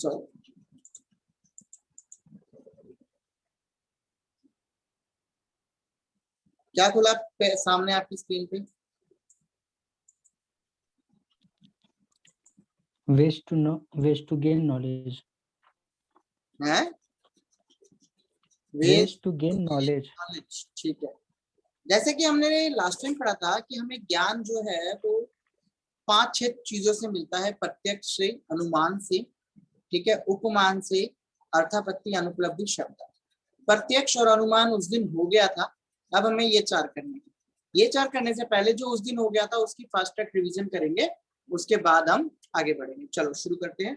चलो क्या खुला सामने आपकी स्क्रीन पे? ways to gain knowledge. है ways to gain knowledge. ठीक है, जैसे कि हमने लास्ट टाइम पढ़ा था कि हमें ज्ञान जो है वो 5-6 चीजों से मिलता है, प्रत्यक्ष से, अनुमान से, ठीक है, उपमान से, अर्थापत्ति, अनुपलब्धि, शब्द। प्रत्यक्ष और अनुमान उस दिन हो गया था, अब हमें ये 4 करने हैं। ये 4 करने से पहले जो उस दिन हो गया था उसकी फास्ट ट्रैक रिवीजन करेंगे, उसके बाद हम आगे बढ़ेंगे। चलो शुरू करते हैं।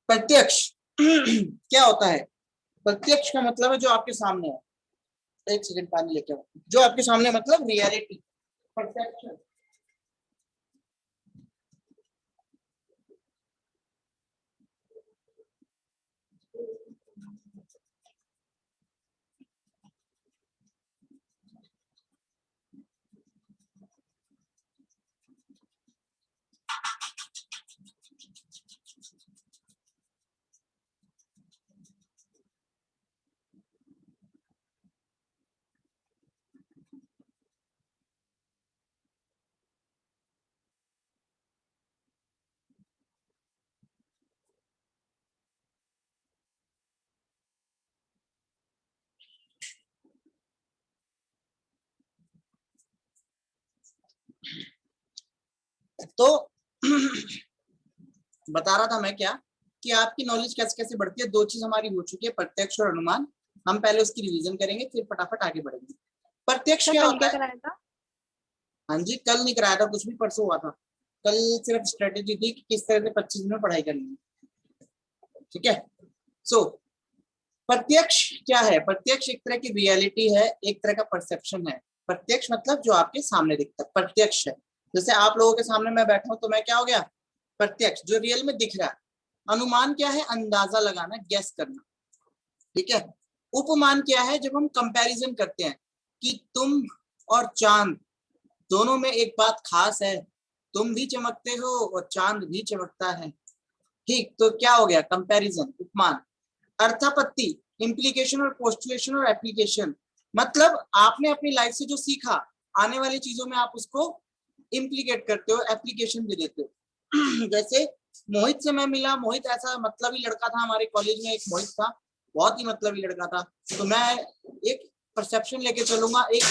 प्रत्यक्ष क्या होता है? प्रत्यक्ष का मतलब है जो आपके सामने है। एक सेकंड पानी लेके आओ। जो आपके सामने मतलब रियलिटी, प्रत्यक्ष। तो बता रहा था मैं क्या कि आपकी नॉलेज कैसे कैसे बढ़ती है। 2 चीज हमारी हो चुकी है, प्रत्यक्ष और अनुमान। हम पहले उसकी रिवीजन करेंगे, फिर फटाफट आगे बढ़ेंगे। प्रत्यक्ष क्या होता है? हाँ जी, कल नहीं कराया था कुछ भी, परसों हुआ था। कल सिर्फ स्ट्रेटेजी थी कि किस तरह से 25 मिनट पढ़ाई करनी है, ठीक है। सो प्रत्यक्ष क्या है? प्रत्यक्ष एक तरह की रियलिटी है, एक तरह का परसेप्शन है। प्रत्यक्ष मतलब जो आपके सामने दिखता है, प्रत्यक्ष है। जैसे आप लोगों के सामने मैं बैठा हूं तो मैं क्या हो गया? प्रत्यक्ष, जो रियल में दिख रहा है। अनुमान क्या है? अंदाजा लगाना, गेस करना, ठीक है। उपमान क्या है? जब हम कंपैरिजन करते हैं कि तुम और चांद दोनों में एक बात खास है, तुम भी चमकते हो और चांद भी चमकता है, ठीक। तो क्या हो गया? कंपैरिजन, उपमान। अर्थापत्ति, इम्प्लीकेशन और पोस्टुलेशन और एप्लीकेशन, मतलब आपने अपनी लाइफ से जो सीखा, आने वाली चीजों में आप उसको इम्प्लीकेट करते हो, एप्लीकेशन भी देते हो। जैसे मोहित से मैं मिला, मोहित ऐसा मतलबी लड़का था, हमारे कॉलेज में एक मोहित था, बहुत ही मतलबी लड़का था। तो मैं एक परसेप्शन लेके चलूंगा, एक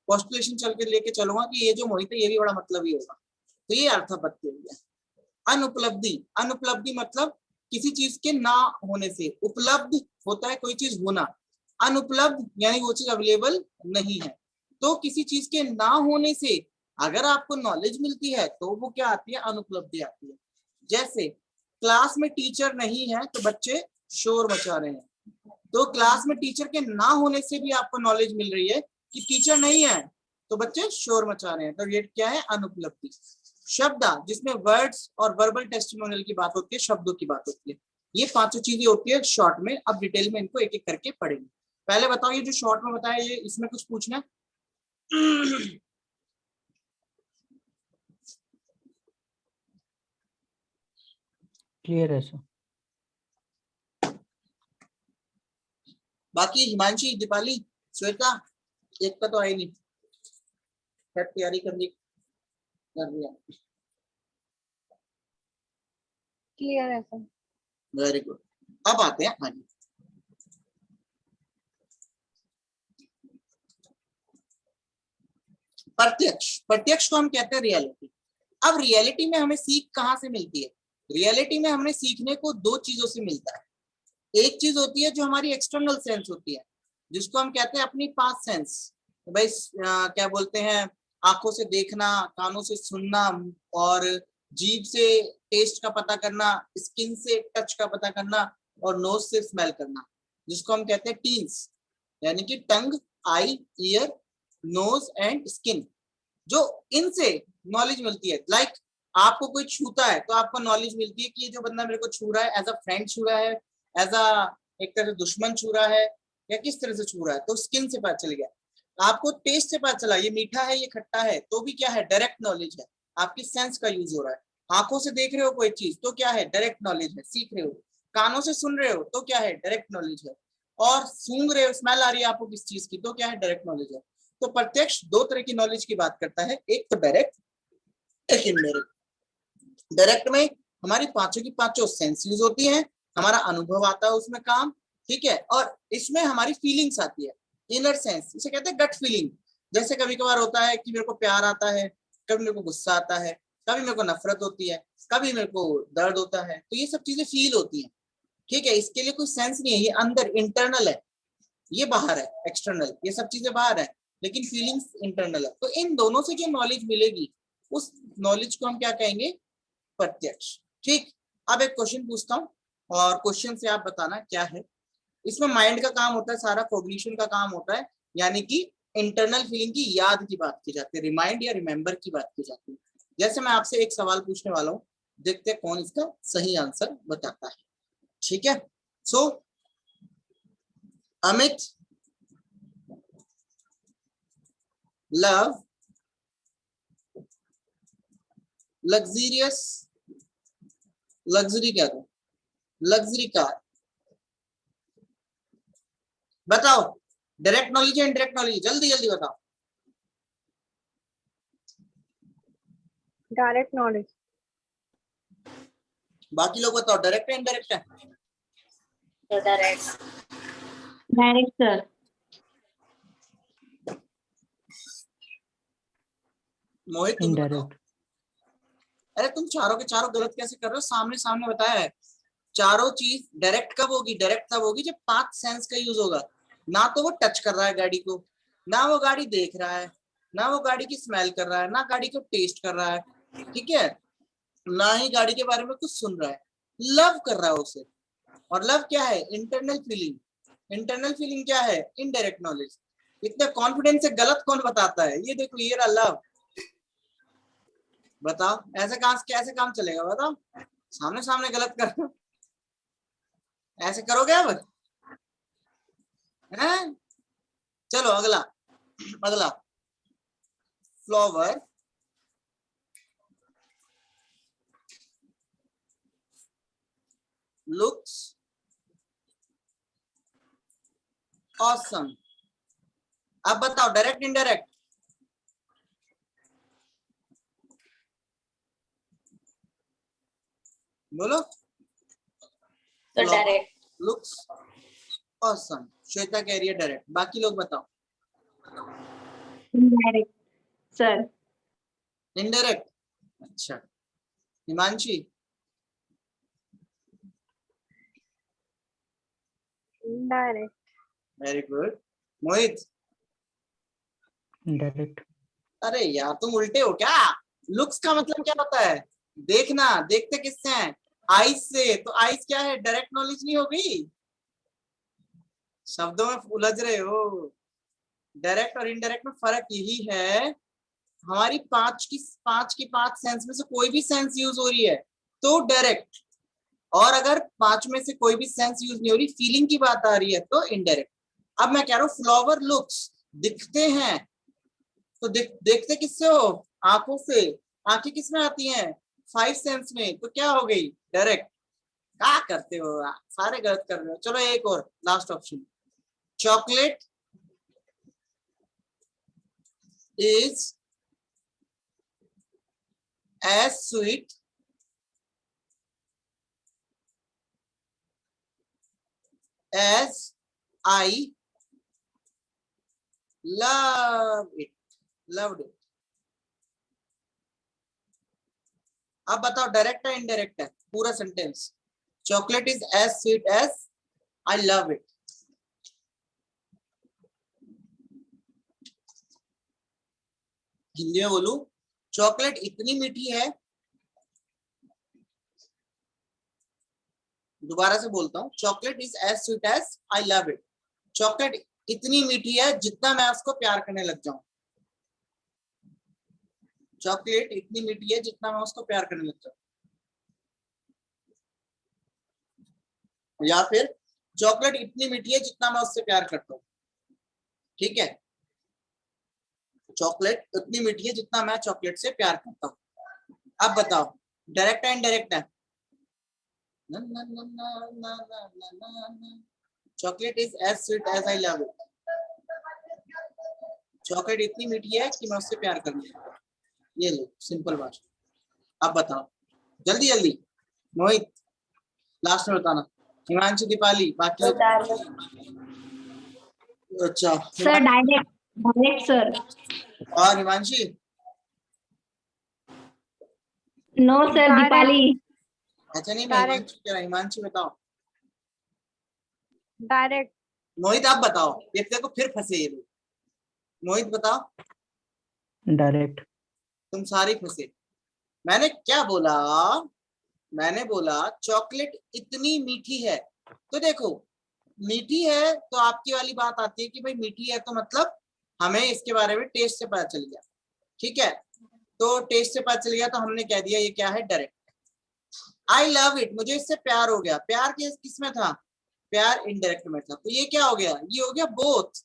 पोस्टुलेशन चल के लेके चलूंगा कि ये जो मोहित है ये भी बड़ा मतलबी होगा। तो ये अर्थापत्ति हो गया। अनुपलब्धि, अनुपलब्धि मतलब किसी चीज के ना होने से। उपलब्ध होता है कोई चीज होना, अनुपलब्ध यानी वो चीज अवेलेबल नहीं है। तो किसी चीज के ना होने से अगर आपको नॉलेज मिलती है तो वो क्या आती है? अनुपलब्धि आती है। जैसे क्लास में टीचर नहीं है तो बच्चे शोर मचा रहे हैं, तो क्लास में टीचर के ना होने से भी आपको नॉलेज मिल रही है कि टीचर नहीं है तो बच्चे शोर मचा रहे हैं, तो ये क्या है? अनुपलब्धि। शब्द, जिसमें वर्ड्स और वर्बल टेस्टिमोनियल की बात होती है, शब्दों की बात होती है। ये 5 चीजें होती है शॉर्ट में। अब डिटेल में इनको एक एक करके पढ़ेंगे। पहले बताओ, ये जो शॉर्ट में बताया, ये इसमें कुछ पूछना है? क्लियर है सर। बाकी हिमांशी, दीपाली, श्वेता, एक का तो आई नहीं, तैयारी करनी कर लिया। क्लियर है सर। Very good. अब आते हैं आगे। प्रत्यक्ष, प्रत्यक्ष को हम कहते हैं रियलिटी। अब रियलिटी में हमें सीख कहां से मिलती है? रियलिटी में हमें सीखने को 2 चीजों से मिलता है। एक चीज होती है जो हमारी एक्सटर्नल सेंस होती है, जिसको हम कहते हैं अपनी पास सेंस। भाई क्या बोलते हैं, आंखों से देखना, कानों से सुनना, और जीभ से टेस्ट का पता करना, स्किन से टच का पता करना, और नोज से स्मेल करना, जिसको हम कहते हैं टीन्स, यानी कि टंग, आई, ईयर, नोज एंड स्किन। जो इनसे नॉलेज मिलती है। लाइक आपको कोई छूता है तो आपको नॉलेज मिलती है कि ये जो बंदा मेरे को छू रहा है, एज अ फ्रेंड छू रहा है, एज अ एक तरह से दुश्मन छू रहा है, या किस तरह से छू रहा है, तो स्किन से पता चल गया। आपको टेस्ट से पता चला ये मीठा है, ये खट्टा है, तो भी क्या है? डायरेक्ट नॉलेज है, आपकी सेंस का यूज हो रहा है। आंखों से देख रहे हो कोई चीज तो क्या है, डायरेक्ट नॉलेज है, सीख रहे हो। कानों से सुन रहे हो तो क्या है, डायरेक्ट नॉलेज है। और सूंघ रहे हो, स्मेल आ रही है आपको किस चीज की, तो क्या है, डायरेक्ट नॉलेज है। तो प्रत्यक्ष दो तरह की नॉलेज की बात करता है, एक तो डायरेक्ट, एक इनडायरेक्ट। डायरेक्ट में हमारी पांचों की पांचों सेंस यूज होती हैं, हमारा अनुभव आता है उसमें काम, ठीक है। और इसमें हमारी फीलिंग्स आती है, इनर सेंस, इसे कहते हैं गट फीलिंग। जैसे कभी कभार होता है कि मेरे को प्यार आता है, कभी मेरे को गुस्सा आता है, कभी मेरे को नफरत होती है, कभी मेरे को दर्द होता है, तो ये सब चीजें फील होती हैं, ठीक है। इसके लिए कोई सेंस नहीं है, ये अंदर इंटरनल है, ये बाहर है एक्सटर्नल, ये सब चीजें बाहर है, लेकिन फीलिंग्स इंटरनल है। तो इन दोनों से जो नॉलेज मिलेगी उस नॉलेज को हम क्या कहेंगे, प्रत्यक्ष, ठीक। अब एक क्वेश्चन पूछता हूँ और क्वेश्चन से आप बताना क्या है। इसमें माइंड का काम होता है, सारा कॉग्निशन का काम होता है, यानी कि इंटरनल फीलिंग की याद की बात की जाती है, रिमाइंड या रिमेंबर की बात की जाती है। जैसे मैं आपसे एक सवाल पूछने वाला हूँ, देखते हैं कौन इसका सही आंसर बताता है, ठीक है। सो अमित लव लग्जरियस, लग्जरी क्या था, लग्जरी कार। बताओ, डायरेक्ट नॉलेज है इनडायरेक्ट नॉलेज, जल्दी जल्दी बताओ। Direct knowledge. बाकी लोग बताओ, डायरेक्ट है इनडायरेक्ट है। डायरेक्ट। Direct sir. मोहित तुम बताओ। इनडायरेक्ट। अरे तुम चारों के चारों गलत कैसे कर रहे हो, सामने सामने बताया है। चारों चीज डायरेक्ट कब होगी, डायरेक्ट तब होगी जब पांच सेंस का यूज होगा। ना तो वो टच कर रहा है गाड़ी को, ना वो गाड़ी देख रहा है, ना वो गाड़ी की स्मेल कर रहा है, ना गाड़ी को टेस्ट कर रहा है, ठीक है, ना ही गाड़ी के बारे में कुछ सुन रहा है, लव कर रहा है उसे। और लव क्या है, इंटरनल फीलिंग। इंटरनल फीलिंग क्या है, इनडायरेक्ट नॉलेज। इतने कॉन्फिडेंस से गलत कौन बताता है, ये देखो ये रहा लव। बताओ ऐसे कैसे काम चलेगा, बताओ, सामने सामने गलत कर, ऐसे करोगे अब हैं? चलो अगला, अगला फ्लावर looks awesome। अब बताओ डायरेक्ट इनडायरेक्ट, बोलो। तो डायरेक्ट। लुक्स ऑसम, श्वेता कह रही है डायरेक्ट, बाकी लोग बताओ। Direct sir. इनडायरेक्ट, अच्छा। Himanshi, direct. Very good. Mohit, indirect. अरे यार तुम उल्टे हो क्या, लुक्स का मतलब क्या होता है, देखना, देखते किससे हैं, आईज से, तो आईज क्या है, डायरेक्ट नॉलेज नहीं होगी, शब्दों में उलझ रहे हो। डायरेक्ट और इनडायरेक्ट में फर्क यही है, हमारी पांच की पांच सेंस में से कोई भी सेंस यूज हो रही है तो डायरेक्ट, और अगर पांच में से कोई भी सेंस यूज नहीं हो रही, फीलिंग की बात आ रही है तो इनडायरेक्ट। अब मैं कह रहा हूँ फ्लावर लुक्स, दिखते हैं, तो देखते किससे हो, आंखों से। आंखें किसमें आती हैं, फाइव सेंस में, तो क्या हो गई, डायरेक्ट। क्या करते हो आप? सारे गलत कर रहे हो। चलो एक और last option, chocolate is as sweet as I loved it। अब बताओ डायरेक्ट है इनडायरेक्ट है, पूरा sentence. Chocolate is as sweet as I love it. Hindi में बोलूं, चॉकलेट इतनी मीठी है, दोबारा से बोलता हूँ, chocolate is as sweet as I love it. Chocolate इतनी मीठी है जितना मैं उसको प्यार करने लग जाऊं। चॉकलेट इतनी मीठी है जितना मैं उसको प्यार करने लग जाऊं, या फिर चॉकलेट इतनी मीठी है जितना मैं उससे प्यार करता हूँ, ठीक है। चॉकलेट इतनी मीठी है जितना मैं चॉकलेट से प्यार करता हूँ। अब बताओ डायरेक्ट है इनडायरेक्ट है? Chocolate is as sweet as I love it. Chocolate इतनी मीठी है कि मैं उससे प्यार करूंगा। ये लो सिंपल बात। अब बताओ जल्दी जल्दी। मोहित लास्ट में बताना। हिमांशु, दीपाली, बाकी अच्छा सर डायरेक्ट, डायरेक्ट सर। और हिमांशी? No sir, Deepali. अच्छा नहीं, मैं हिमांशी कह रहा। हिमांशी बताओ। डायरेक्ट। मोहित आप बताओ, ये देखो फिर फंसे ये लोग। मोहित बताओ। डायरेक्ट। तुम सारे फंसे। मैंने क्या बोला? मैंने बोला चॉकलेट इतनी मीठी है। तो देखो मीठी है तो आपकी वाली बात आती है कि भाई मीठी है तो मतलब हमें इसके बारे में टेस्ट से पता चल गया। ठीक है, तो टेस्ट से पता चल गया तो हमने कह दिया ये क्या है, डायरेक्ट। आई लव इट, मुझे इससे प्यार हो गया। प्यार किस में था? प्यार इनडायरेक्ट में था। तो ये क्या हो गया? ये हो गया बोथ,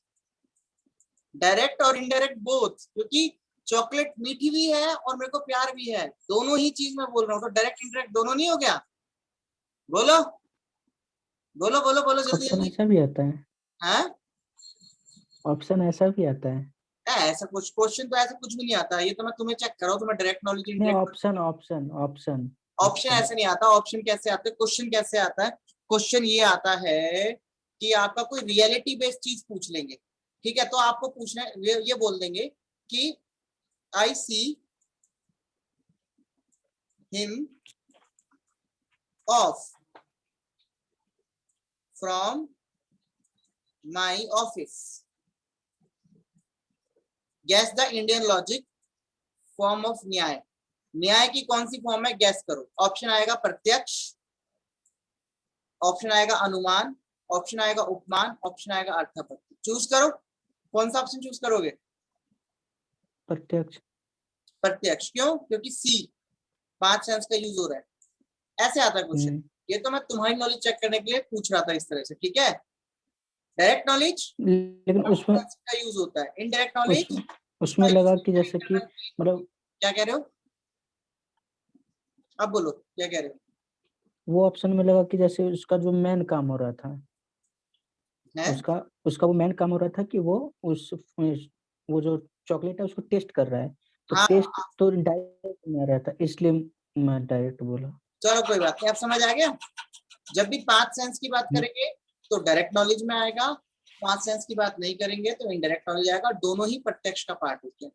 डायरेक्ट और इनडायरेक्ट बोथ, क्योंकि चॉकलेट मीठी भी है और मेरे को प्यार भी है, दोनों ही चीज मैं बोल रहा हूँ। तो डायरेक्ट इनडायरेक्ट दोनों नहीं हो गया? बोलो बोलो बोलो बोलो जल्दी ऑप्शन जल्दी। ऐसा भी आता है? हाँ ऑप्शन ऐसा भी आता है? ऐसा कुछ क्वेश्चन तो ऐसा कुछ भी नहीं आता। ये तो मैं तुम्हें चेक करो, तुम्हें डायरेक्ट नॉलेज नहीं, indirect. Option option option option ऐसे नहीं आता। ऑप्शन कैसे आता है? क्वेश्चन कैसे आता है? क्वेश्चन ये आता है कि आपका कोई रियलिटी बेस्ड चीज पूछ लेंगे। ठीक है, तो आपको पूछना ये बोल देंगे कि I see him off from my office. Guess the Indian logic form of Nyaya. Nyaya की कौन सी फॉर्म है गैस करो। ऑप्शन आएगा प्रत्यक्ष, ऑप्शन आएगा अनुमान, ऑप्शन आएगा उपमान, ऑप्शन आएगा अर्थापत्ति। चूज करो, कौन सा ऑप्शन चूज करोगे? प्रत्यक्ष। प्रत्यक्ष। क्यों? क्योंकि सी 5 सेंस का यूज हो रहा है। ऐसे आता है क्वेश्चन। ये तो मैं तुम्हारी नॉलेज चेक करने के लिए पूछ रहा था इस तरह से। ठीक है, डायरेक्ट नॉलेज लेकिन उसमें का यूज होता है, इनडायरेक्ट नॉलेज उसमें लगा कि जैसे कि मतलब क्या कह रहे हो? अब बोलो क्या कह रहे हो? वो ऑप्शन में लगा कि जैसे उसका जो मेन काम हो रहा था है? उसका वो मेन काम हो रहा था कि वो वो जो चॉकलेट है उसको टेस्ट कर रहा है, तो हाँ टेस्ट तो डायरेक्ट में आ रहा था, इसलिए मैं डायरेक्ट बोला। चलो कोई बात नहीं, अब समझ आ गया। जब भी 5 सेंस की बात करेंगे तो डायरेक्ट नॉलेज में आएगा, 5 सेंस की बात नहीं करेंगे तो इनडायरेक्ट नॉलेज आएगा। दोनों ही प्रत्यक्ष का पार्ट होते हैं।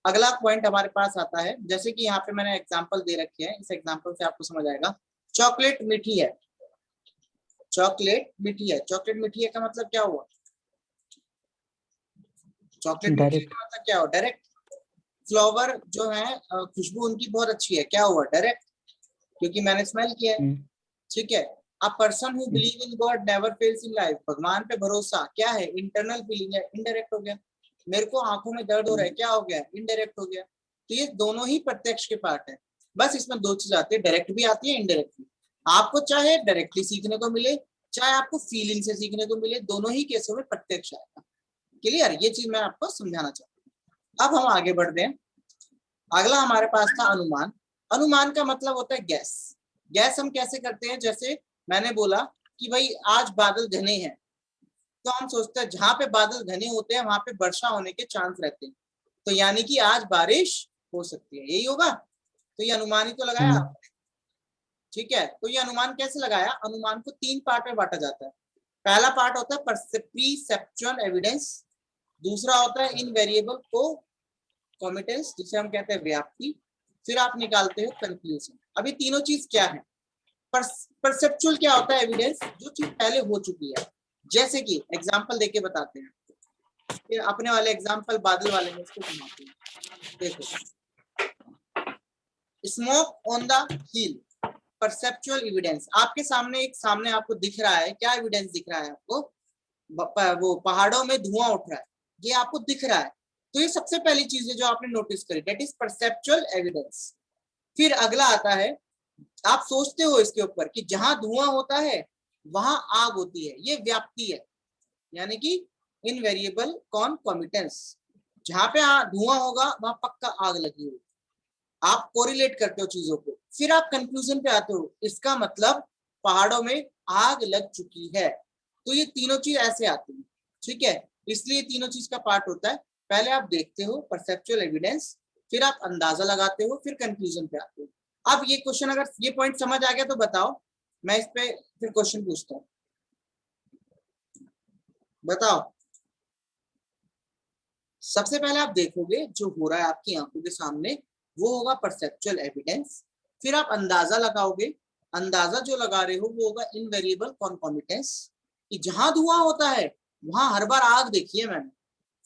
अगला पॉइंट हमारे पास आता है, जैसे कि यहाँ पे मैंने एग्जांपल दे रखे हैं, इस एग्जांपल से आपको समझ आएगा। चॉकलेट मीठी है, चॉकलेट मीठी है। चॉकलेट मीठी है का मतलब क्या हुआ? चॉकलेट मीठी है का मतलब क्या हुआ? डायरेक्ट। फ्लावर जो है खुशबू उनकी बहुत अच्छी है, क्या हुआ? डायरेक्ट, क्योंकि मैंने स्मेल किया है। ठीक है, a person who believe in God never fails in life. भगवान पे भरोसा क्या है? इंटरनल फीलिंग है, इनडायरेक्ट हो गया। मेरे को आंखों में दर्द हो रहा है, क्या हो गया? इनडायरेक्ट हो गया। तो ये दोनों ही प्रत्यक्ष के पार्ट है। बस इसमें 2 चीज आती है, डायरेक्ट भी आती है, इनडायरेक्ट भी। आपको चाहे डायरेक्टली सीखने को मिले, चाहे आपको फीलिंग से सीखने को मिले, दोनों ही केसों में प्रत्यक्ष आएगा। क्लियर? ये चीज मैं आपको समझाना चाहता हूँ। अब हम आगे बढ़ते हैं। अगला हमारे पास था अनुमान। अनुमान का मतलब होता है गैस। गैस हम कैसे करते हैं? जैसे मैंने बोला कि भाई आज बादल घने हैं, तो हम सोचते हैं जहां पे बादल घने होते हैं वहां पे वर्षा होने के चांस रहते हैं, तो यानी कि आज बारिश हो सकती है, यही होगा। तो ये अनुमान ही तो लगाया आपने। ठीक है, तो ये अनुमान कैसे लगाया? अनुमान को 3 पार्ट में बांटा जाता है। पहला पार्ट होता है परसेप्चुअल एविडेंस, दूसरा होता है इनवेरिएबल कोमिटेंस, जिसे हम कहते हैं व्याप्ति, फिर आप निकालते हो कंक्लूजन। अभी तीनों चीज क्या है? परसेप्चुअल क्या होता है? एविडेंस, जो चीज पहले हो चुकी है। जैसे कि एग्जांपल देके बताते हैं, फिर अपने वाले एग्जांपल बादल वाले में इसको घुमाते हैं। देखो, smoke on the hill, perceptual evidence. आपके सामने सामने आपको दिख रहा है, क्या एविडेंस दिख रहा है आपको? वो पहाड़ों में धुआं उठ रहा है, ये आपको दिख रहा है। तो ये सबसे पहली चीज है जो आपने नोटिस करी, दैट इज परसेप्चुअल एविडेंस। फिर अगला आता है, आप सोचते हो इसके ऊपर कि जहां धुआं होता है वहां आग होती है, ये व्याप्ति है, यानी कि इनवेरिएबल कॉन्कोमिटेंस। जहां पे धुआं होगा वहां पक्का आग लगी होगी। आप कोरिलेट करते हो चीजों को, फिर आप कंक्लूजन पे आते हो, इसका मतलब पहाड़ों में आग लग चुकी है। तो ये तीनों चीज ऐसे आती है, ठीक है। इसलिए तीनों चीज का पार्ट होता है, पहले आप देखते हो परसेप्चुअल एविडेंस, फिर आप अंदाजा लगाते हो, फिर कंक्लूजन पे आते हो। अब ये क्वेश्चन अगर ये पॉइंट समझ आ गया तो बताओ, मैं इस पे फिर क्वेश्चन पूछता हूँ, बताओ। सबसे पहले आप देखोगे जो हो रहा है आपकी आंखों के सामने, वो होगा परसेप्चुअल एविडेंस। फिर आप अंदाजा लगाओगे, अंदाजा जो लगा रहे हो वो होगा इनवेरिएबल कॉन्कॉमिटेंस, कि जहां धुआं होता है वहां हर बार आग देखी है मैंने।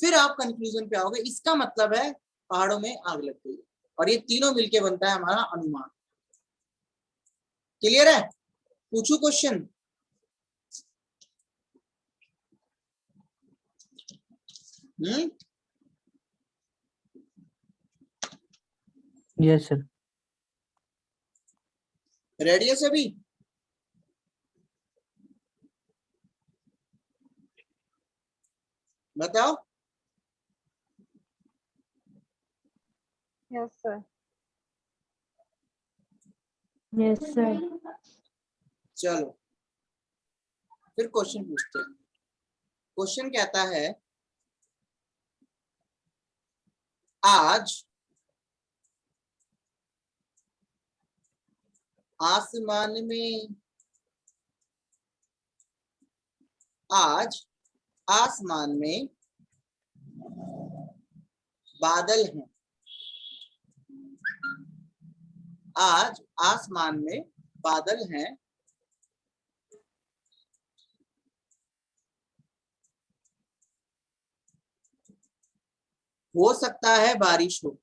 फिर आप कंक्लूजन पे आओगे, इसका मतलब है पहाड़ों में आग लग गई, और ये तीनों मिलके बनता है हमारा अनुमान। क्लियर है? पूछू क्वेश्चन? Yes sir. रेडी है सभी? बताओ। Yes sir. Yes sir. चलो फिर क्वेश्चन पूछते हैं। क्वेश्चन कहता है, आज आसमान में, आज आसमान में बादल हैं। आज आसमान में बादल हैं, हो सकता है बारिश हो।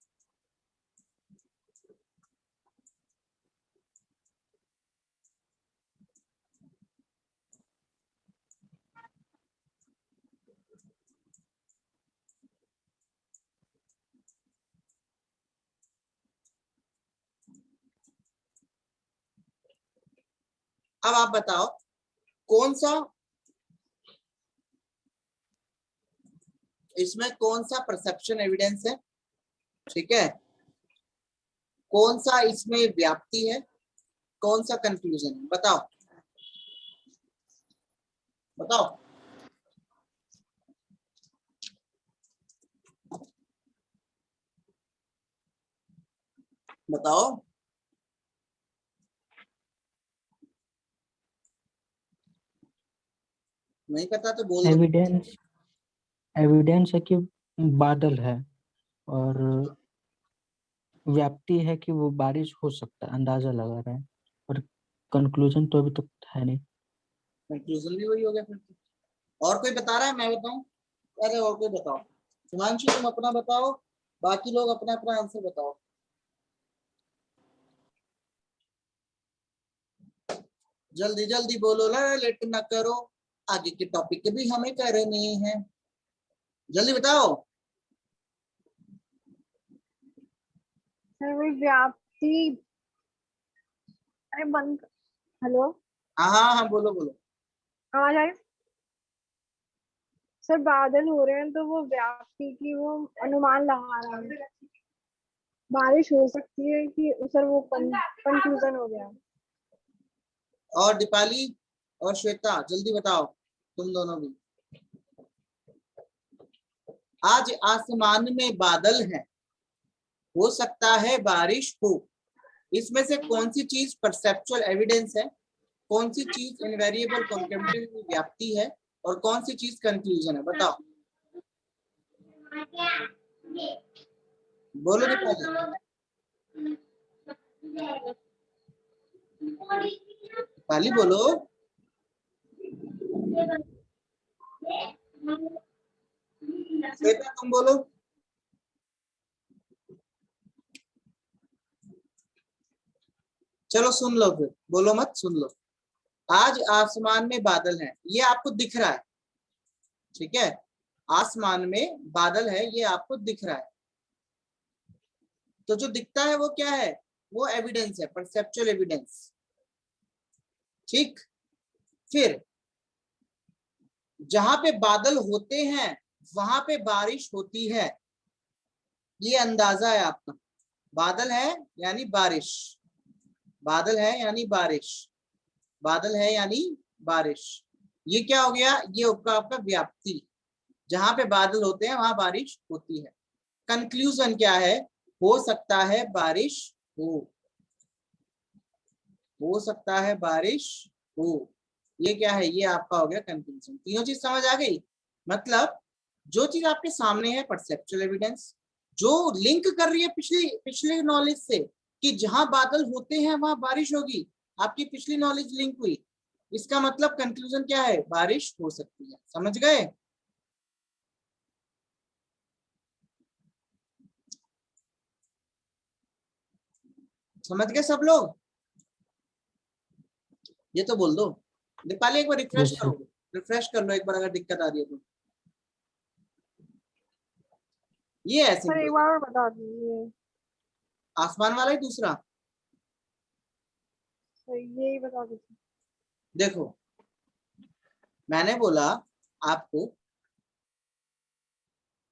अब आप बताओ कौन सा, इसमें कौन सा परसेप्शन एविडेंस है, ठीक है, कौन सा इसमें व्याप्ति है, कौन सा कंक्लूजन है, बताओ बताओ। बताओ। नहीं पता तो बोल दो। एविडेंस, एविडेंस है कि बादल है, और व्याप्ति है कि वो बारिश हो सकता है, अंदाजा लगा रहा है, और कंक्लूजन तो अभी तक है नहीं। कंक्लूजन भी वही हो गया फिर तो। और कोई बता रहा है, मैं बताऊं? अरे और कोई बताओ। हिमांशु तुम अपना बताओ, बाकी लोग अपना अपना आंसर बताओ। जल्दी जल्दी बोलो ना, लेट ना करो, आगे के टॉपिक भी हमें करने हैं, जल्दी बताओ। सर वही व्याप्ति। अरे बंद। हेलो। हाँ हाँ हाँ, बोलो बोलो। आवाज आ रही? सर बादल हो रहे हैं तो वो व्याप्ति की वो अनुमान लगा रहा है, बारिश हो सकती है कि सर वो कंफ्यूजन हो गया। और दीपाली और श्वेता जल्दी बताओ, तुम दोनों भी। आज आसमान में बादल हैं, हो सकता है बारिश हो, इसमें से कौन सी चीज परसेप्चुअल एविडेंस है, कौन सी चीज इनवेरिएबल कॉन्केम्पटिव व्याप्ति है, और कौन सी चीज कंक्लूजन है, बताओ। बोलो दीपाली। दीपाली बोलो। श्वेता तुम बोलो। चलो सुन लो, फिर बोलो मत, सुन लो। आज आसमान में बादल हैं, ये आपको दिख रहा है, ठीक है, आसमान में बादल है, ये आपको दिख रहा है। तो जो दिखता है वो क्या है, वो एविडेंस है, परसेप्चुअल एविडेंस, ठीक। फिर जहां पे बादल होते हैं वहां पे बारिश होती है, ये अंदाजा है आपका, बादल है यानी बारिश, बादल है यानी बारिश, बादल है यानी बारिश। ये क्या हो गया, ये होगा आपका व्याप्ति, जहां पे बादल होते हैं वहां बारिश होती है। कंक्लूजन क्या है, हो सकता है बारिश हो सकता है बारिश हो। ये क्या है, ये आपका हो गया कंक्लूजन। तीनों चीज समझ आ गई। मतलब जो चीज आपके सामने है परसेप्चुअल एविडेंस, जो लिंक कर रही है पिछले नॉलेज से कि जहां बादल होते हैं वहां बारिश होगी, आपकी पिछली नॉलेज लिंक हुई, इसका मतलब कंक्लूजन क्या है, बारिश हो सकती है। समझ गए? समझ गए सब लोग? ये तो बोल दो। दीपाली एक बार रिफ्रेश Yes, करो, sir. रिफ्रेश कर लो एक बार अगर दिक्कत आ रही है तो। ये है सर एक सिंपल, बार और बता दीजिए। आसमान वाला ही दूसरा। सर यही बता दीजिए। देखो मैंने बोला आपको,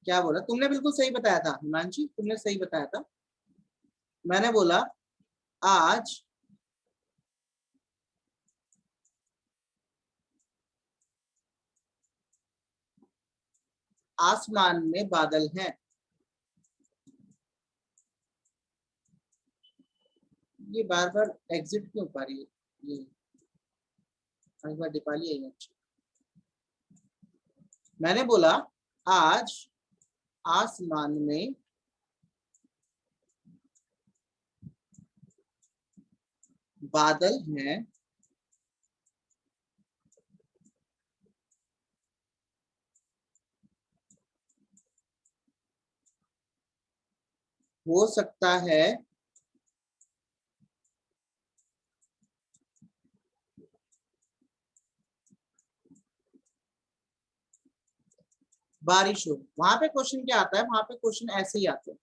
क्या बोला तुमने, बिल्कुल सही बताया था हिमांशी, तुमने सही बताया था। मैंने बोला आज आसमान में बादल हैं। ये बार बार एग्जिट क्यों पा रही है ये, एक बार दीपाली आई अच्छी। मैंने बोला आज आसमान में बादल हैं, हो सकता है बारिश हो। वहां पे क्वेश्चन क्या आता है, वहां पे क्वेश्चन ऐसे ही आते हैं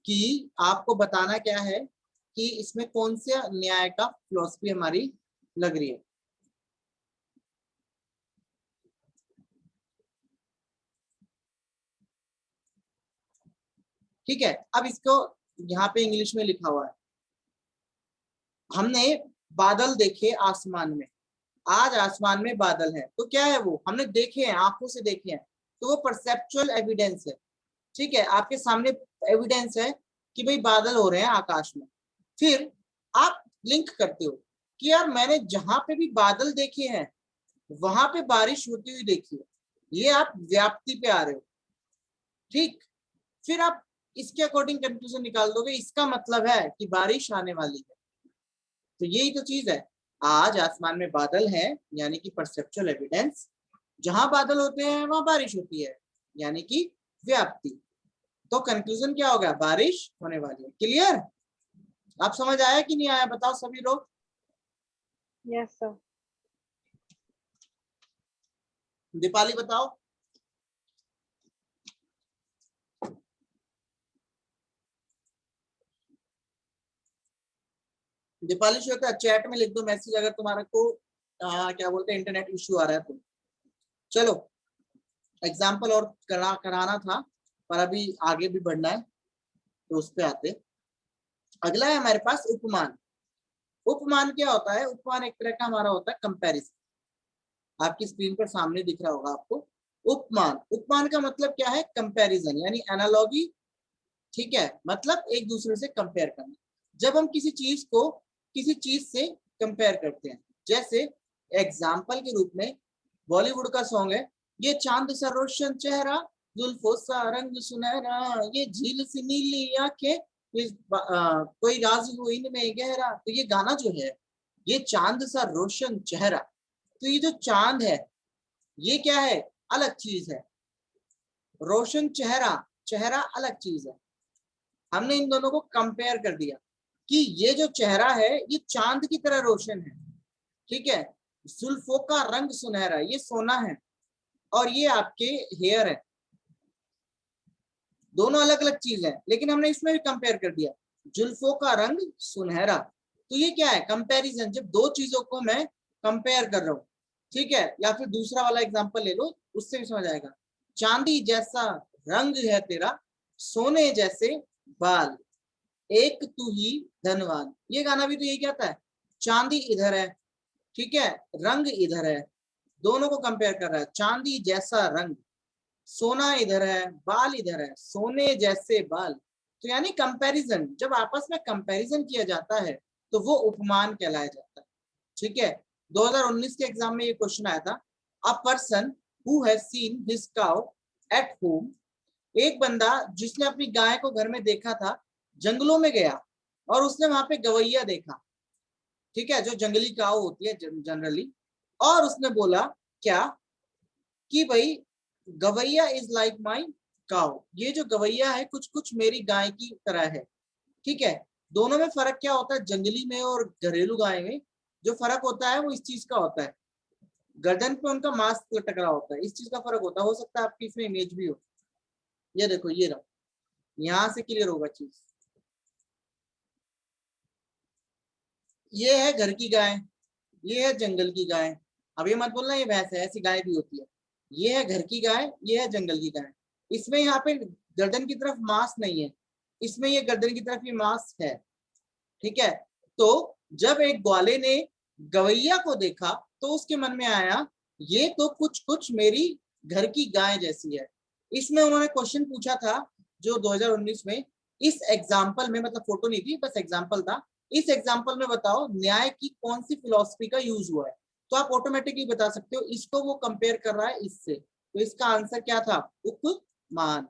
कि आपको बताना क्या है कि इसमें कौन से न्याय का फिलॉसफी हमारी लग रही है। ठीक है, अब इसको यहाँ पे इंग्लिश में लिखा हुआ है, हमने बादल देखे आसमान में, आज आसमान में बादल है, तो क्या है वो, हमने देखे हैं, आंखों से देखे हैं, तो वो परसेप्चुअल एविडेंस है। ठीक है, आपके सामने एविडेंस है कि भाई बादल हो रहे हैं आकाश में। फिर आप लिंक करते हो कि यार मैंने जहां पे भी बादल देखे हैं वहां पे बारिश होती हुई देखी है, ये आप व्याप्ति पे आ रहे हो। ठीक, फिर आप इसके अकॉर्डिंग कंक्लूजन निकाल दोगे, इसका मतलब है कि बारिश आने वाली है। तो यही तो चीज है, आज आसमान में बादल है यानी कि परसेप्चुअल एविडेंस, जहां बादल होते हैं वहां बारिश होती है यानी कि व्याप्ति। तो कंक्लूजन क्या होगा, बारिश होने वाली है। क्लियर? आप समझ आया कि नहीं आया, बताओ सभी लोग। Yes sir. दीपाली बताओ। दीपाली श्वेता चैट में लिख दो मैसेज अगर तुम्हारे को क्या बोलते हैं इंटरनेट इश्यू आ रहा है तो। चलो एग्जाम्पल और कराना था पर अभी आगे भी बढ़ना है तो उस पे आते। अगला है हमारे पास उपमान। उपमान क्या होता है, उपमान एक तरह का हमारा होता है कंपैरिजन। आपकी स्क्रीन पर सामने दिख रहा होगा आपको उपमान। उपमान का मतलब क्या है, कंपैरिजन यानी एनालॉजी। ठीक है, मतलब एक दूसरे से कंपेयर करना। जब हम किसी चीज को किसी चीज से कंपेयर करते हैं, जैसे एग्जाम्पल के रूप में बॉलीवुड का सॉन्ग है, ये चांद सा रोशन चेहरा, जुल्फों सा रंग सुनहरा, ये झील सी नीली आंखें, कोई राज हो इनमें गहरा। तो ये गाना जो है, ये चांद सा रोशन चेहरा, तो ये जो चांद है ये क्या है, अलग चीज है। रोशन चेहरा, चेहरा अलग चीज है। हमने इन दोनों को कंपेयर कर दिया कि ये जो चेहरा है ये चांद की तरह रोशन है। ठीक है, जुल्फों का रंग सुनहरा, ये सोना है, और ये आपके हेयर है। दोनों अलग अलग चीज है, लेकिन हमने इसमें भी कंपेयर कर दिया, जुल्फों का रंग सुनहरा। तो ये क्या है, कंपैरिजन। जब दो चीजों को मैं कंपेयर कर रहा हूं, ठीक है, या फिर दूसरा वाला एग्जांपल ले लो, उससे भी समझ आएगा। चांदी जैसा रंग है तेरा, सोने जैसे बाल। एक तू ही धनवान। ये गाना भी तो यही कहता है, चांदी इधर है, ठीक है, रंग इधर है, दोनों को कंपेयर कर रहा है, चांदी जैसा रंग, सोना इधर है, बाल इधर है, सोने जैसे बाल। तो यानी कंपैरिजन, जब आपस में कंपैरिजन किया जाता है तो वो उपमान कहलाया जाता है। ठीक है, 2019 के एग्जाम में ये क्वेश्चन आया था, a person who has seen his cow at home. एक बंदा जिसने अपनी गाय को घर में देखा था, जंगलों में गया और उसने वहां पे गवैया देखा, ठीक है, जो जंगली काऊ होती है जनरली, और उसने बोला क्या कि भाई गवैया इज लाइक माई काऊ, ये जो गवैया है कुछ कुछ मेरी गाय की तरह है। ठीक है, दोनों में फर्क क्या होता है, जंगली में और घरेलू गाय में जो फर्क होता है वो इस चीज का होता है, गर्दन पे उनका मांस लटक रहा होता है, इस चीज का फर्क होता है। हो सकता है आपकी इसमें इमेज भी हो, ये देखो, ये रहा, यहां से क्लियर होगा चीज। ये है घर की गाय, ये है जंगल की गाय। अब ये मत बोलना ये भैंस है, ऐसी गाय भी होती है। ये है घर की गाय, ये है जंगल की गाय। इसमें यहाँ पे गर्दन की तरफ मांस नहीं है, इसमें ये गर्दन की तरफ ये मांस है। ठीक है, तो जब एक ग्वाले ने गवैया को देखा तो उसके मन में आया ये तो कुछ कुछ मेरी घर की गाय जैसी है। इसमें उन्होंने क्वेश्चन पूछा था जो 2019 में, इस एग्जाम्पल में, मतलब फोटो नहीं थी, बस एग्जाम्पल था, इस एग्जाम्पल में बताओ न्याय की कौन सी फिलॉसफी का यूज हुआ है। तो आप ऑटोमेटिकली बता सकते हो, इसको वो कंपेयर कर रहा है इससे, तो इसका आंसर क्या था, उपमान।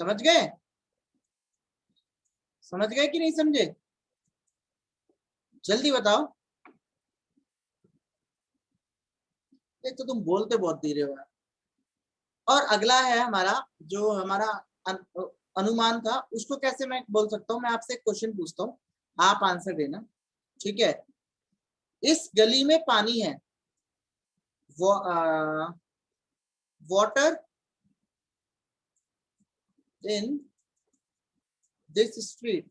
समझ गए, समझ गए कि नहीं समझे, जल्दी बताओ। एक तो तुम बोलते बहुत धीरे हो। और अगला है हमारा, जो हमारा अनुमान था, उसको कैसे मैं बोल सकता हूँ। मैं आपसे एक क्वेश्चन पूछता हूँ, आप आंसर देना। ठीक है, इस गली में पानी है, वाटर इन दिस स्ट्रीट।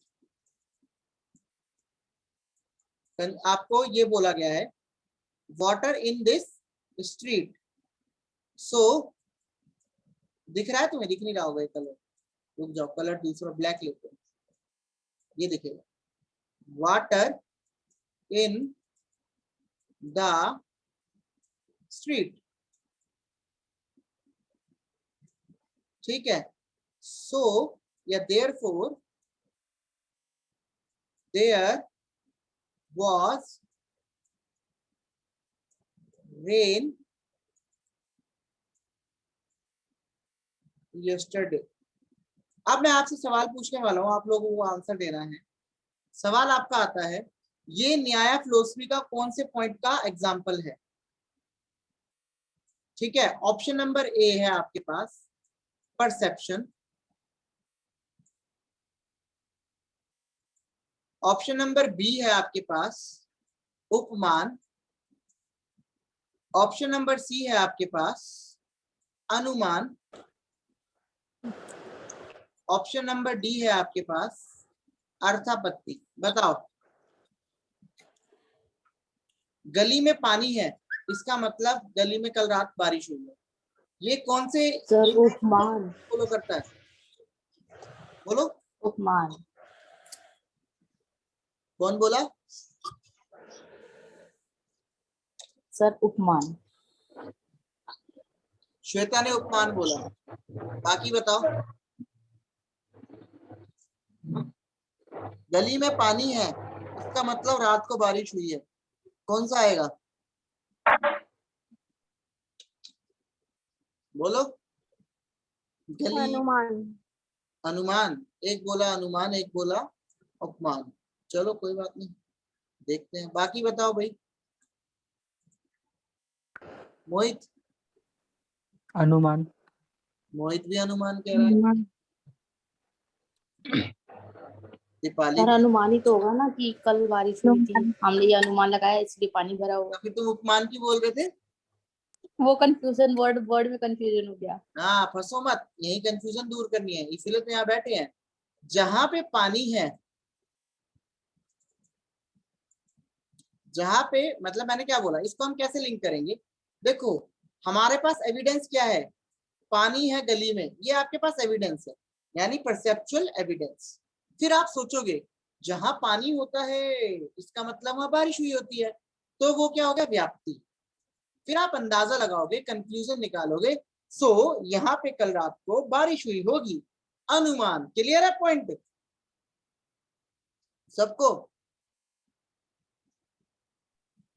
आपको ये बोला गया है, वाटर इन दिस स्ट्रीट। सो दिख रहा है तुम्हें, दिख नहीं रहा होगा ये कलर, रुक जाओ, कलर दूसरा ब्लैक लेते हैं, ये दिखेगा, वाटर इन द स्ट्रीट। ठीक है, सो या therefore there was rain yesterday. अब मैं आपसे सवाल पूछने वाला हूं, आप लोगों को आंसर देना है। सवाल आपका आता है, ये न्याय फिलोसफी का कौन से पॉइंट का एग्जाम्पल है। ठीक है, ऑप्शन नंबर ए है आपके पास परसेप्शन, ऑप्शन नंबर बी है आपके पास उपमान, ऑप्शन नंबर सी है आपके पास अनुमान, ऑप्शन नंबर डी है आपके पास अर्थापत्ति। बताओ, गली में पानी है, इसका मतलब गली में कल रात बारिश हुई है, ये कौन से उपमान फॉलो करता है, बोलो, उपमान कौन बोला, सर उपमान। श्वेता ने उपमान बोला, बाकी बताओ। गली में पानी है, इसका मतलब रात को बारिश हुई है, कौन सा आएगा, बोलो। गली, अनुमान। अनुमान, एक बोला अनुमान, एक बोला उपमान। चलो कोई बात नहीं, देखते हैं, बाकी बताओ भाई। मोहित, अनुमान। मोहित भी अनुमान कह रहा है, दीपाली सर भी। अनुमान ही तो होगा ना कि कल बारिश हुई थी, हमने ये अनुमान लगाया इसलिए पानी भरा होगा। फिर तुम उपमान की बोल रहे थे। वो कंफ्यूजन, वर्ड में कंफ्यूजन हो गया। हाँ, फंसो मत, यही कंफ्यूजन दूर करनी है, इसीलिए तो यहाँ बैठे हैं। जहां पे पानी है, जहां पे, मतलब मैंने क्या बोला, इसको हम कैसे लिंक करेंगे। देखो, हमारे पास एविडेंस क्या है, पानी है गली में, ये आपके पास एविडेंस है, यानी परसेप्चुअल एविडेंस। फिर आप सोचोगे जहां पानी होता है इसका मतलब वहां बारिश हुई होती है, तो वो क्या हो गया, व्याप्ति। फिर आप अंदाजा लगाओगे, कंक्लूजन निकालोगे, सो यहाँ पे कल रात को बारिश हुई होगी, अनुमान। क्लियर है पॉइंट सबको?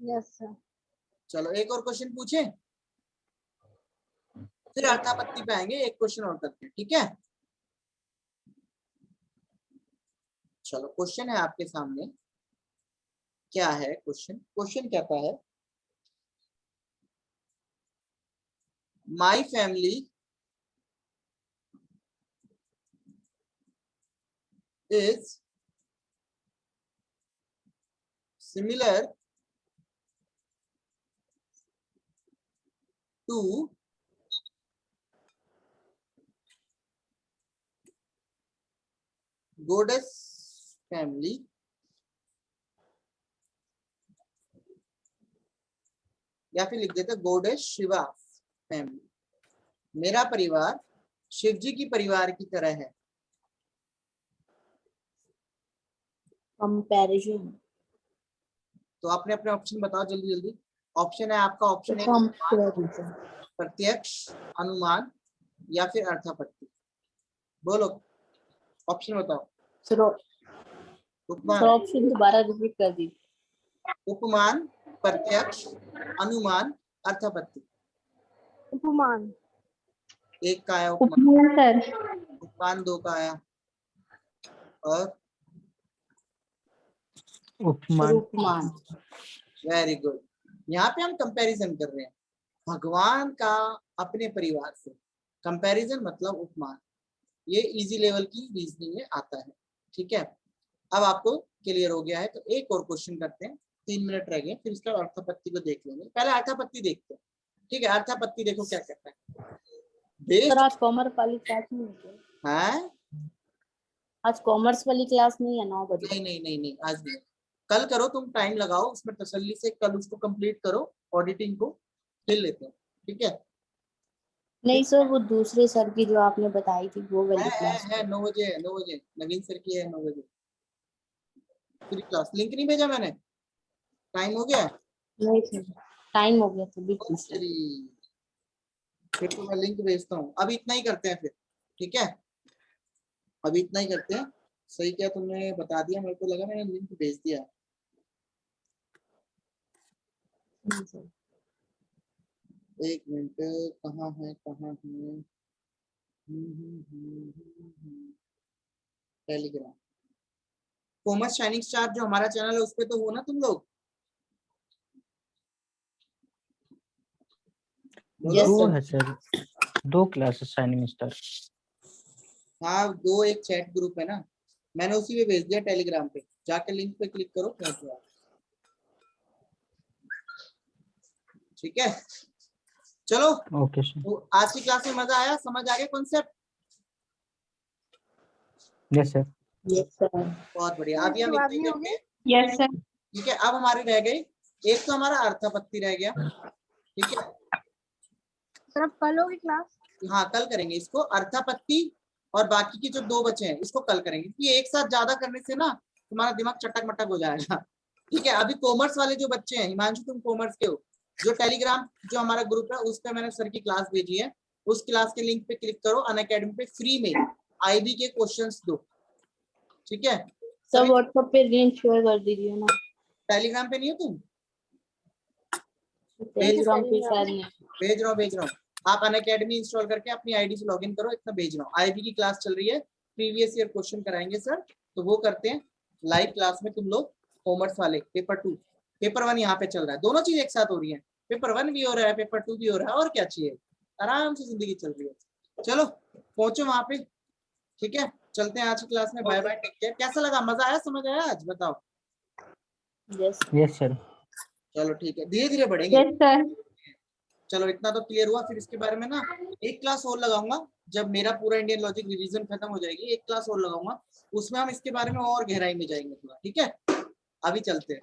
Yes sir. चलो एक और क्वेश्चन पूछे, फिर अर्थापत्ति पे आएंगे, एक क्वेश्चन और करते हैं, ठीक है? चलो क्वेश्चन है आपके सामने, क्या है क्वेश्चन? क्वेश्चन कहता है, my family is similar to goddess family या फिर लिख देते गोडेश शिवा फैमिली। मेरा परिवार शिव जी की परिवार की तरह है। कंपैरिजन। तो आपने अपने ऑप्शन बताओ जल्दी जल्दी। ऑप्शन है आपका, ऑप्शन है कंपैरिजन। प्रत्यक्ष, अनुमान या फिर अर्थापत्ति। बोलो ऑप्शन बताओ। सर उपमान, ऑप्शन दोबारा रिपीट कर दीजिए। उपमान, प्रत्यक्ष, अनुमान, अर्थापत्ति। उपमान। एक का आया उपमान, उपमान सर। उपमान दो का आया, और उपमान। उपमान। Very good. यहाँ पे हम कंपैरिजन कर रहे हैं भगवान का अपने परिवार से। कंपैरिजन मतलब उपमान। ये इजी लेवल की रीजनिंग में आता है, ठीक है? अब आपको क्लियर हो गया है, तो एक और क्वेश्चन करते हैं, 3 मिनट रह गए, फिर इसका अर्थापत्ति को देख लेंगे। पहले अर्थापत्ति देखते हैं, ठीक है? अर्थापत्ति देखो क्या कहता है। सर आज कॉमर्स वाली क्लास नहीं है? है आज कॉमर्स वाली क्लास नहीं है 9 बजे? नहीं नहीं नहीं नहीं, आज नहीं। कल करो, तुम टाइम लगाओ उसमें तसल्ली से, कल उसको कंप्लीट करो, ऑडिटिंग को फिर लेते हैं, ठीक है? नहीं सर, वो दूसरे सर की जो आपने बताई थी वो वाली क्लास है 9 बजे है, 9 बजे नवीन सर की है, 9 बजे पूरी क्लास। लिंक नहीं भेजा मैंने, टाइम हो गया? नहीं सर, टाइम हो गया तो भी फिर तो मैं लिंक भेजता हूँ। अभी इतना ही करते हैं फिर, ठीक है? अभी इतना ही करते हैं। सही क्या तुमने बता दिया, मेरे को लगा मैंने लिंक भेज दिया। एक मिनट, कहाँ है टेलीग्राम। कॉमर्स शाइनिंग स्टार जो हमारा चैनल है उस पे तो हो ना तुम लोग? दो है सर, 2 क्लासेस शाइनिंग स्टार। हाँ 2, एक चैट ग्रुप है ना, मैंने उसी पे भेज दिया टेलीग्राम पे, जाके लिंक पे क्लिक करो, पहुंच जाओ, ठीक है? चलो ओके सर। तो आज की क्लास में मजा आया, समझ आ गया concept? Yes sir. Yes sir. बहुत बढ़िया। अभी हम इतना ही करते हैं, यस सर। ठीक है? अब हमारे रह गई, एक तो हमारा अर्थापत्ति रह गया, ठीक है? सर अब कल होगी क्लास? हाँ कल करेंगे इसको, अर्थापत्ति, और बाकी की जो 2 बचे हैं इसको कल करेंगे, क्योंकि एक साथ ज्यादा करने से ना तुम्हारा दिमाग चटक मटक हो जाएगा, ठीक है? अभी कॉमर्स वाले जो बच्चे हैं, हिमांशु तुम कॉमर्स के हो, जो टेलीग्राम जो हमारा ग्रुप है उस पर मैंने सर की क्लास भेजी है, उस क्लास के लिंक पे क्लिक करो, अनअकैडमी पे फ्री में आईबी के क्वेश्चंस दो, ठीक है? सर व्हाट्सएप पे लिंक शेयर कर दीजिए ना। टेलीग्राम पे नहीं हो तुम? टेलीग्राम पे शायद नहीं। भेज रहा हूँ। आप अनअकैडमी इंस्टॉल करके अपनी आईडी से लॉगिन करो, इतना भेज रहा हूँ। आईबी की क्लास चल रही है, प्रीवियस ईयर क्वेश्चन कराएंगे सर, तो वो करते हैं लाइव क्लास में। तुम लोग कॉमर्स वाले पेपर 2, पेपर 1 यहाँ पे चल रहा है, दोनों चीज एक साथ हो रही है, पेपर 1 भी हो रहा है, पेपर 2 भी हो रहा है, और क्या चाहिए? आराम से जिंदगी चल रही है। चलो पहुंचो वहां पे, ठीक है? चलते हैं आज की क्लास में, बाय बाय, टेक केयर। कैसा लगा, मजा आया, समझ आया आज? बताओ। Yes sir. चलो ठीक है, धीरे धीरे बढ़ेंगे। Yes sir. चलो इतना तो क्लियर हुआ। फिर इसके बारे में ना एक क्लास और लगाऊंगा, जब मेरा पूरा इंडियन लॉजिक रिवीजन खत्म हो जाएगी, एक क्लास और लगाऊंगा, उसमें हम इसके बारे में और गहराई में जाएंगे थोड़ा, ठीक है? अभी चलते हैं।